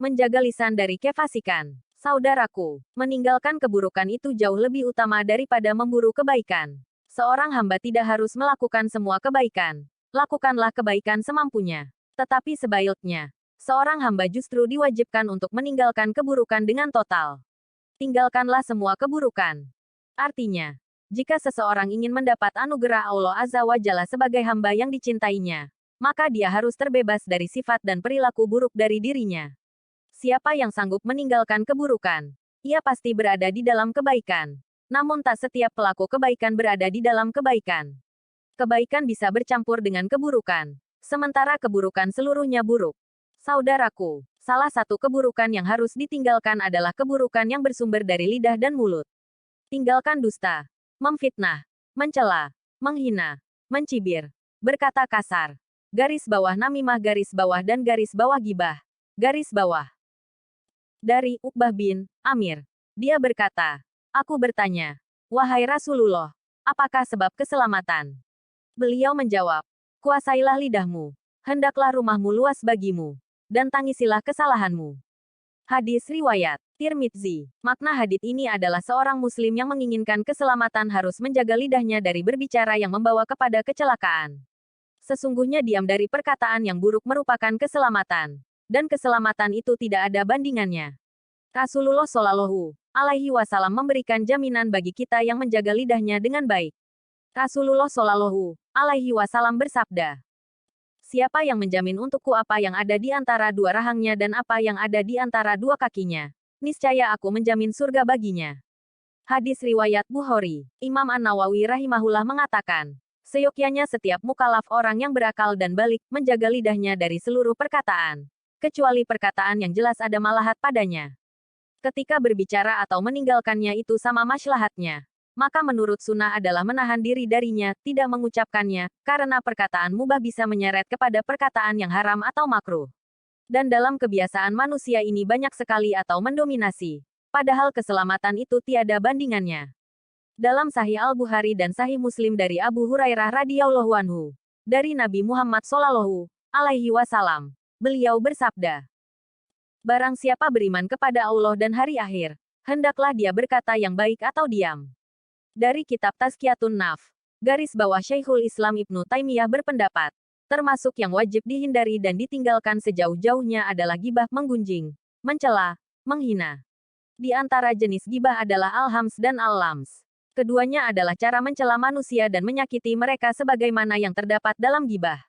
Menjaga lisan dari kefasikan. Saudaraku, meninggalkan keburukan itu jauh lebih utama daripada memburu kebaikan. Seorang hamba tidak harus melakukan semua kebaikan. Lakukanlah kebaikan semampunya. Tetapi sebaliknya, seorang hamba justru diwajibkan untuk meninggalkan keburukan dengan total. Tinggalkanlah semua keburukan. Artinya, jika seseorang ingin mendapat anugerah Allah Azza wa Jalla sebagai hamba yang dicintainya, maka dia harus terbebas dari sifat dan perilaku buruk dari dirinya. Siapa yang sanggup meninggalkan keburukan, ia pasti berada di dalam kebaikan. Namun tak setiap pelaku kebaikan berada di dalam kebaikan. Kebaikan bisa bercampur dengan keburukan, sementara keburukan seluruhnya buruk. Saudaraku, salah satu keburukan yang harus ditinggalkan adalah keburukan yang bersumber dari lidah dan mulut. Tinggalkan dusta, memfitnah, mencela, menghina, mencibir, berkata kasar, garis bawah namimah garis bawah dan garis bawah gibah, garis bawah. Dari Uqbah bin Amir. Dia berkata, aku bertanya, wahai Rasulullah, apakah sebab keselamatan? Beliau menjawab, kuasailah lidahmu, hendaklah rumahmu luas bagimu, dan tangisilah kesalahanmu. Hadis riwayat Tirmidzi. Makna hadits ini adalah seorang muslim yang menginginkan keselamatan harus menjaga lidahnya dari berbicara yang membawa kepada kecelakaan. Sesungguhnya diam dari perkataan yang buruk merupakan keselamatan. Dan keselamatan itu tidak ada bandingannya. Rasulullah Shallallahu Alaihi Wasallam memberikan jaminan bagi kita yang menjaga lidahnya dengan baik. Rasulullah Shallallahu Alaihi Wasallam bersabda, siapa yang menjamin untukku apa yang ada di antara dua rahangnya dan apa yang ada di antara dua kakinya, niscaya aku menjamin surga baginya. Hadis riwayat Bukhari. Imam An-Nawawi rahimahullah mengatakan, seyogyanya setiap mukallaf orang yang berakal dan balik menjaga lidahnya dari seluruh perkataan, kecuali perkataan yang jelas ada malahat padanya. Ketika berbicara atau meninggalkannya itu sama maslahatnya, maka menurut sunnah adalah menahan diri darinya, tidak mengucapkannya, karena perkataan mubah bisa menyeret kepada perkataan yang haram atau makruh. Dan dalam kebiasaan manusia ini banyak sekali atau mendominasi, padahal keselamatan itu tiada bandingannya. Dalam Sahih Al-Bukhari dan Sahih Muslim dari Abu Hurairah radhiyallahu anhu, dari Nabi Muhammad Shallallahu Alaihi Wasallam, beliau bersabda, barang siapa beriman kepada Allah dan hari akhir, hendaklah dia berkata yang baik atau diam. Dari kitab Tazkiyatun Nafs, garis bawah Syekhul Islam Ibnu Taimiyah berpendapat, termasuk yang wajib dihindari dan ditinggalkan sejauh-jauhnya adalah gibah menggunjing, mencela, menghina. Di antara jenis gibah adalah al-hams dan al-lams. Keduanya adalah cara mencela manusia dan menyakiti mereka sebagaimana yang terdapat dalam gibah.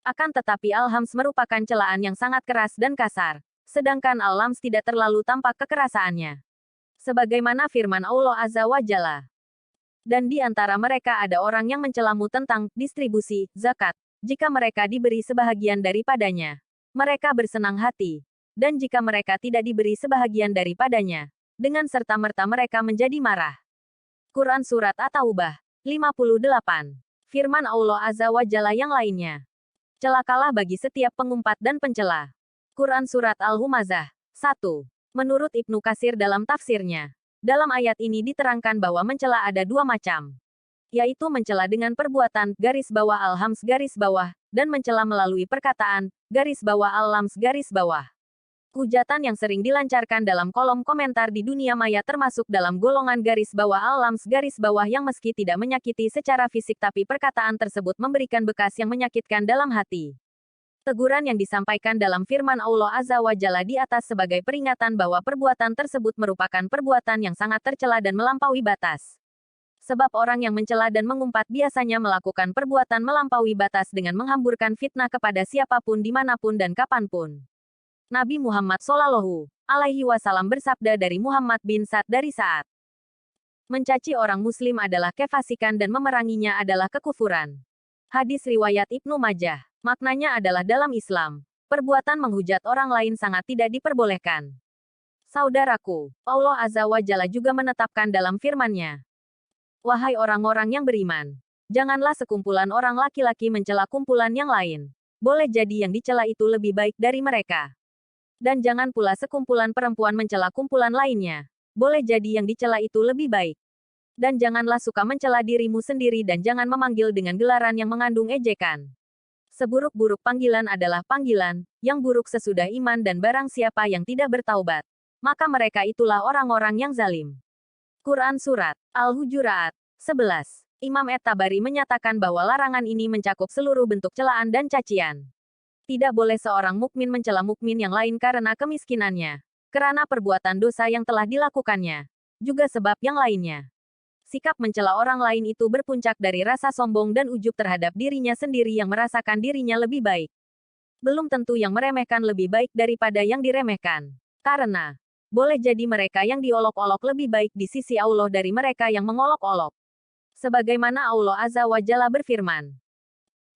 Akan tetapi al-hams merupakan celaan yang sangat keras dan kasar, sedangkan al-lams tidak terlalu tampak kekerasaannya. Sebagaimana firman Allah Azza wa Jalla. Dan di antara mereka ada orang yang mencelamu tentang distribusi zakat, jika mereka diberi sebahagian daripadanya, mereka bersenang hati. Dan jika mereka tidak diberi sebahagian daripadanya, dengan serta-merta mereka menjadi marah. Quran Surat At-Taubah 58. Firman Allah Azza wa Jalla yang lainnya. Celakalah bagi setiap pengumpat dan pencela. Quran Surat Al-Humazah 1. Menurut Ibnu Katsir dalam tafsirnya, dalam ayat ini diterangkan bahwa mencela ada dua macam, yaitu mencela dengan perbuatan, garis bawah al-hams garis bawah, dan mencela melalui perkataan, garis bawah al-lams garis bawah. Hujatan yang sering dilancarkan dalam kolom komentar di dunia maya termasuk dalam golongan garis bawah al-lams garis bawah yang meski tidak menyakiti secara fisik tapi perkataan tersebut memberikan bekas yang menyakitkan dalam hati. Teguran yang disampaikan dalam firman Allah Azza wa Jalla di atas sebagai peringatan bahwa perbuatan tersebut merupakan perbuatan yang sangat tercela dan melampaui batas. Sebab orang yang mencela dan mengumpat biasanya melakukan perbuatan melampaui batas dengan menghamburkan fitnah kepada siapapun dimanapun dan kapanpun. Nabi Muhammad Shallallahu Alaihi Wasallam bersabda dari Muhammad bin Sa'd dari Sa'ad. Mencaci orang muslim adalah kefasikan dan memeranginya adalah kekufuran. Hadis riwayat Ibnu Majah. Maknanya adalah dalam Islam, perbuatan menghujat orang lain sangat tidak diperbolehkan. Saudaraku, Allah Azza wa Jalla juga menetapkan dalam firman-Nya, wahai orang-orang yang beriman, janganlah sekumpulan orang laki-laki mencela kumpulan yang lain. Boleh jadi yang dicela itu lebih baik dari mereka. Dan jangan pula sekumpulan perempuan mencela kumpulan lainnya. Boleh jadi yang dicela itu lebih baik. Dan janganlah suka mencela dirimu sendiri dan jangan memanggil dengan gelaran yang mengandung ejekan. Seburuk-buruk panggilan adalah panggilan yang buruk sesudah iman dan barang siapa yang tidak bertaubat, maka mereka itulah orang-orang yang zalim. Quran Surat Al-Hujurat 11. Imam At-Tabari menyatakan bahwa larangan ini mencakup seluruh bentuk celaan dan cacian. Tidak boleh seorang mukmin mencela mukmin yang lain karena kemiskinannya, karena perbuatan dosa yang telah dilakukannya, juga sebab yang lainnya. Sikap mencela orang lain itu berpuncak dari rasa sombong dan ujub terhadap dirinya sendiri yang merasakan dirinya lebih baik. Belum tentu yang meremehkan lebih baik daripada yang diremehkan. Karena, boleh jadi mereka yang diolok-olok lebih baik di sisi Allah dari mereka yang mengolok-olok. Sebagaimana Allah Azza wa Jalla berfirman,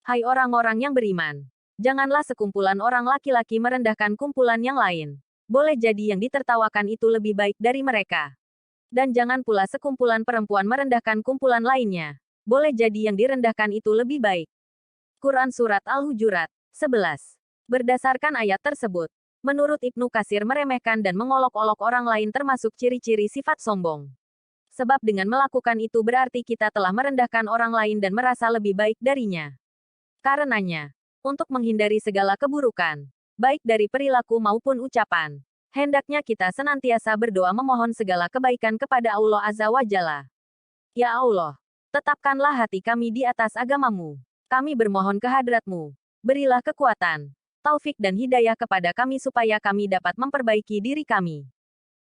"Hai orang-orang yang beriman, janganlah sekumpulan orang laki-laki merendahkan kumpulan yang lain. Boleh jadi yang ditertawakan itu lebih baik dari mereka. Dan jangan pula sekumpulan perempuan merendahkan kumpulan lainnya. Boleh jadi yang direndahkan itu lebih baik." Quran Surat Al-Hujurat 11. Berdasarkan ayat tersebut, menurut Ibnu Katsir meremehkan dan mengolok-olok orang lain termasuk ciri-ciri sifat sombong. Sebab dengan melakukan itu berarti kita telah merendahkan orang lain dan merasa lebih baik darinya. Karenanya, untuk menghindari segala keburukan, baik dari perilaku maupun ucapan, hendaknya kita senantiasa berdoa memohon segala kebaikan kepada Allah Azza wa Jalla. Ya Allah, tetapkanlah hati kami di atas agamamu. Kami bermohon ke hadratmu. Berilah kekuatan, taufik dan hidayah kepada kami supaya kami dapat memperbaiki diri kami.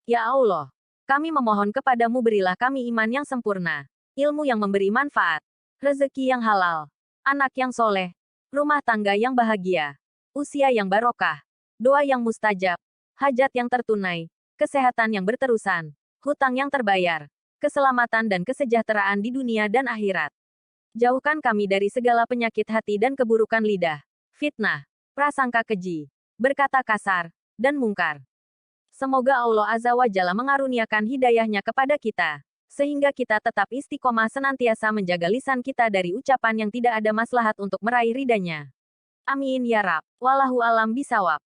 Ya Allah, kami memohon kepadamu berilah kami iman yang sempurna, ilmu yang memberi manfaat, rezeki yang halal, anak yang soleh, rumah tangga yang bahagia, usia yang barokah, doa yang mustajab, hajat yang tertunai, kesehatan yang berterusan, hutang yang terbayar, keselamatan dan kesejahteraan di dunia dan akhirat. Jauhkan kami dari segala penyakit hati dan keburukan lidah, fitnah, prasangka keji, berkata kasar, dan mungkar. Semoga Allah Azza wa Jalla mengaruniakan hidayahnya kepada kita, sehingga kita tetap istiqomah senantiasa menjaga lisan kita dari ucapan yang tidak ada maslahat untuk meraih ridhanya. Amin ya Rabb. Wallahu alam bisawab.